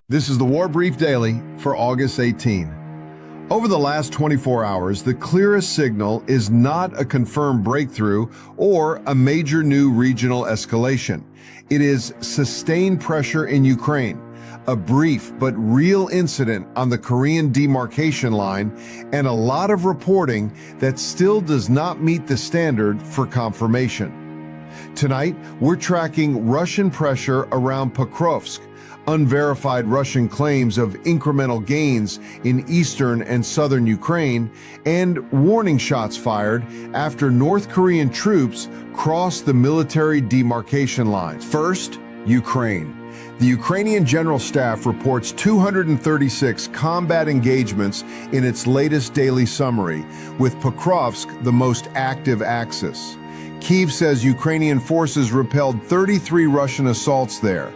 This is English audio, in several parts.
This is the War Brief Daily for August 18. Over the last 24 hours, the clearest signal is not a confirmed breakthrough or a major new regional escalation. It is sustained pressure in Ukraine, a brief but real incident on the Korean demarcation line, and a lot of reporting that still does not meet the standard for confirmation. Tonight, we're tracking Russian pressure around Pokrovsk, unverified Russian claims of incremental gains in eastern and southern Ukraine, and warning shots fired after North Korean troops crossed the military demarcation line. First, Ukraine. The Ukrainian General Staff reports 236 combat engagements in its latest daily summary, with Pokrovsk the most active axis. Kyiv says Ukrainian forces repelled 33 Russian assaults there.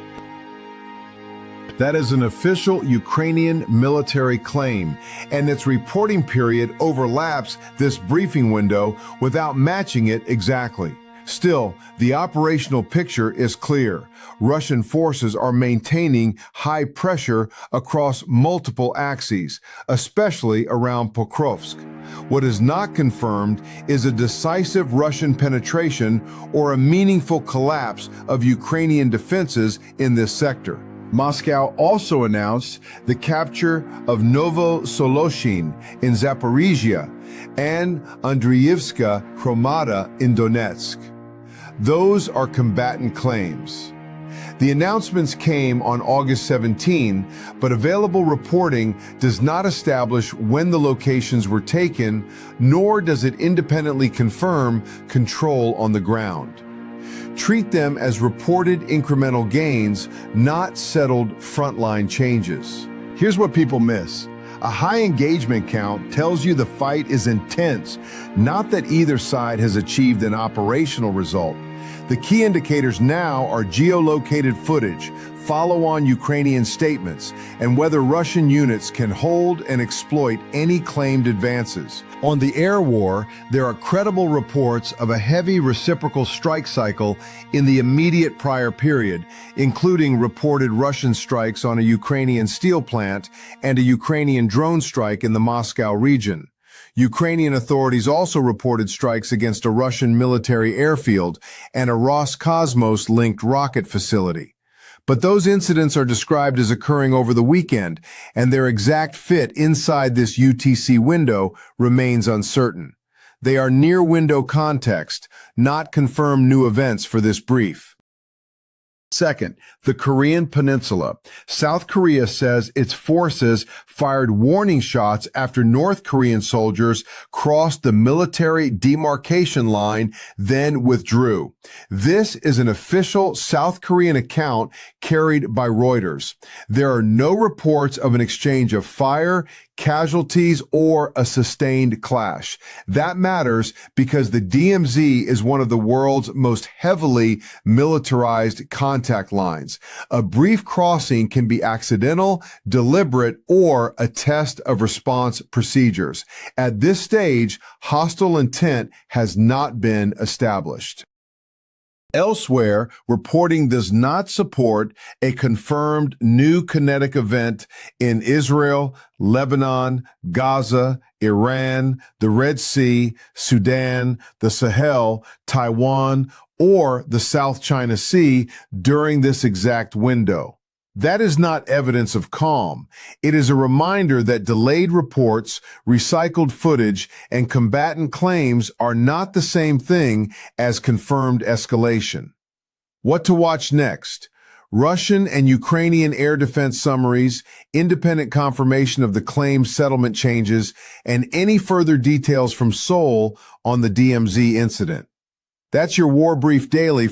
That is an official Ukrainian military claim, and its reporting period overlaps this briefing window without matching it exactly. Still, the operational picture is clear. Russian forces are maintaining high pressure across multiple axes, especially around Pokrovsk. What is not confirmed is a decisive Russian penetration or a meaningful collapse of Ukrainian defenses in this sector. Moscow also announced the capture of Novosoloshin in Zaporizhia and Andriivska Hromada in Donetsk. Those are combatant claims. The announcements came on August 17, but available reporting does not establish when the locations were taken, nor does it independently confirm control on the ground. Treat them as reported incremental gains, not settled frontline changes. Here's what people miss. A high engagement count tells you the fight is intense, not that either side has achieved an operational result. The key indicators now are geolocated footage, follow-on Ukrainian statements, and whether Russian units can hold and exploit any claimed advances. On the air war, there are credible reports of a heavy reciprocal strike cycle in the immediate prior period, including reported Russian strikes on a Ukrainian steel plant and a Ukrainian drone strike in the Moscow region. Ukrainian authorities also reported strikes against a Russian military airfield and a Roscosmos-linked rocket facility. But those incidents are described as occurring over the weekend, and their exact fit inside this UTC window remains uncertain. They are near-window context, not confirmed new events for this brief. Second, the Korean Peninsula. South Korea says its forces fired warning shots after North Korean soldiers crossed the military demarcation line, then withdrew. This is an official South Korean account carried by Reuters. There are no reports of an exchange of fire, casualties, or a sustained clash. That matters because the DMZ is one of the world's most heavily militarized contact lines. A brief crossing can be accidental, deliberate, or a test of response procedures. At this stage, hostile intent has not been established. Elsewhere, reporting does not support a confirmed new kinetic event in Israel, Lebanon, Gaza, Iran, the Red Sea, Sudan, the Sahel, Taiwan, or the South China Sea during this exact window. That is not evidence of calm. It is a reminder that delayed reports, recycled footage, and combatant claims are not the same thing as confirmed escalation. What to watch next? Russian and Ukrainian air defense summaries, independent confirmation of the claimed settlement changes, and any further details from Seoul on the DMZ incident. That's your War Brief Daily.